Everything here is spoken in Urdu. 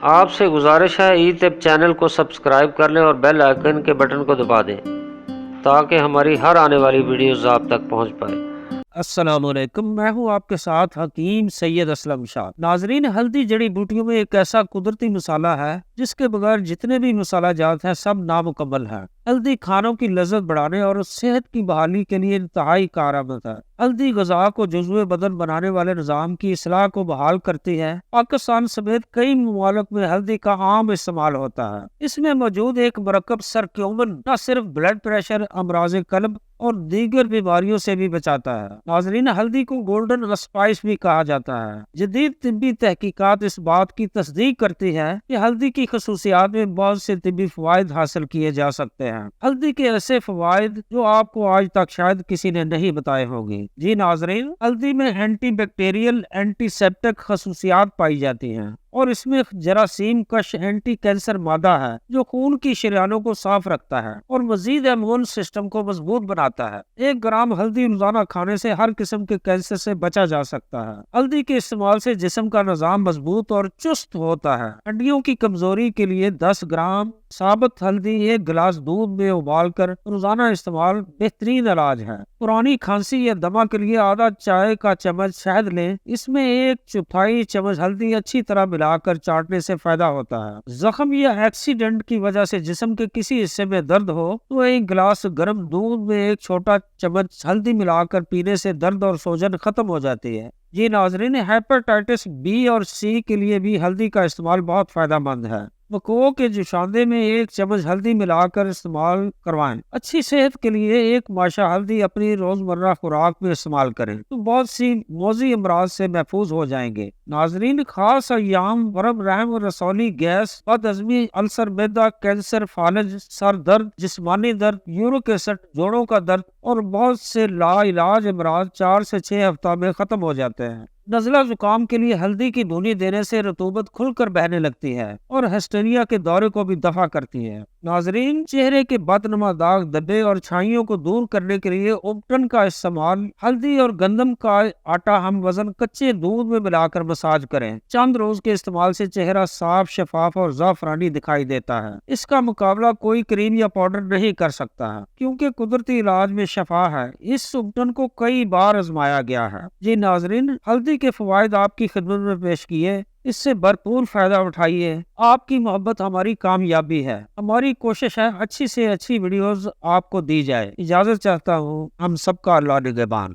آپ سے گزارش ہے ای طب چینل کو سبسکرائب کر لیں اور بیل آئیکن کے بٹن کو دبا دیں تاکہ ہماری ہر آنے والی ویڈیوز آپ تک پہنچ پائے۔ السلام علیکم، میں ہوں آپ کے ساتھ حکیم سید اسلم شاہ۔ ناظرین، ہلدی جڑی بوٹیوں میں ایک ایسا قدرتی مسالہ ہے جس کے بغیر جتنے بھی مسالہ جات ہیں سب نامکمل ہیں۔ ہلدی کھانوں کی لذت بڑھانے اور صحت کی بحالی کے لیے انتہائی کارآمد ہے۔ ہلدی غذا کو جزو بدن بنانے والے نظام کی اصلاح کو بحال کرتی ہے۔ پاکستان سمیت کئی ممالک میں ہلدی کا عام استعمال ہوتا ہے۔ اس میں موجود ایک مرکب سرکیومن نہ صرف بلڈ پریشر، امراض قلب اور دیگر بیماریوں سے بھی بچاتا ہے۔ ناظرین، ہلدی کو گولڈن اسپائس بھی کہا جاتا ہے۔ جدید طبی تحقیقات اس بات کی تصدیق کرتی ہے کہ ہلدی کی خصوصیات میں بہت سے طبی فوائد حاصل کیے جا سکتے ہیں۔ ہلدی کے ایسے فوائد جو آپ کو آج تک شاید کسی نے نہیں بتائے ہوں گے۔ جی ناظرین، ہلدی میں اینٹی بیکٹیریل، اینٹی سیپٹک خصوصیات پائی جاتی ہیں اور اس میں جراثیم کش اینٹی کینسر مادہ ہے جو خون کی شریانوں کو صاف رکھتا ہے اور مزید امیون سسٹم کو مضبوط بناتا ہے۔ 1 گرام ہلدی روزانہ کھانے سے ہر قسم کے کینسر سے بچا جا سکتا ہے۔ ہلدی کے استعمال سے جسم کا نظام مضبوط اور چست ہوتا ہے۔ ہڈیوں کی کمزوری کے لیے 10 گرام ثابت ہلدی 1 گلاس دودھ میں ابال کر روزانہ استعمال بہترین علاج ہے۔ پرانی کھانسی یا دمہ کے لیے آدھا چائے کا چمچ شہد لیں، اس میں 1/4 چمچ ہلدی اچھی طرح ملا کر چاٹنے سے فائدہ ہوتا ہے۔ زخم یا ایکسیڈنٹ کی وجہ سے جسم کے کسی حصے میں درد ہو تو 1 گلاس گرم دودھ میں 1 چھوٹا چمچ ہلدی ملا کر پینے سے درد اور سوجن ختم ہو جاتی ہے۔ جی ناظرین، ہیپاٹائٹس بی اور سی کے لیے بھی ہلدی کا استعمال بہت فائدہ مند ہے۔ وقوع کے جوشاندے میں 1 چمچ ہلدی ملا کر استعمال کروائیں۔ اچھی صحت کے لیے 1 ماشا ہلدی اپنی روزمرہ خوراک میں استعمال کریں تو بہت سی موذی امراض سے محفوظ ہو جائیں گے۔ ناظرین، خاص ایام ورم رحم، رسولی گیس، بد ہضمی، السر معدہ، کینسر، فالج، سر درد، جسمانی درد، یورک ایسڈ، جوڑوں کا درد اور بہت سے لا علاج امراض 4 سے 6 ہفتہ میں ختم ہو جاتے ہیں۔ نزلہ زکام کے لیے ہلدی کی دھنی دینے سے رطوبت کھل کر بہنے لگتی ہے اور ہسٹیریا کے دورے کو بھی دفع کرتی ہے۔ ناظرین، چہرے کے بدنما داغ، دبے اور چھائیوں کو دور کرنے کے لیے اوبٹن کا استعمال۔ ہلدی اور گندم کا آٹا ہم وزن کچے دودھ میں ملا کر مساج کریں۔ چند روز کے استعمال سے چہرہ صاف، شفاف اور زعفرانی دکھائی دیتا ہے۔ اس کا مقابلہ کوئی کریم یا پاؤڈر نہیں کر سکتا ہے کیونکہ قدرتی علاج میں شفا ہے۔ اس اوبٹن کو کئی بار آزمایا گیا ہے۔ جی ناظرین، ہلدی کے فوائد آپ کی خدمت میں پیش کیے، اس سے بھرپور فائدہ اٹھائیے۔ آپ کی محبت ہماری کامیابی ہے۔ ہماری کوشش ہے اچھی سے اچھی ویڈیوز آپ کو دی جائے۔ اجازت چاہتا ہوں، ہم سب کا اللہ نگہبان۔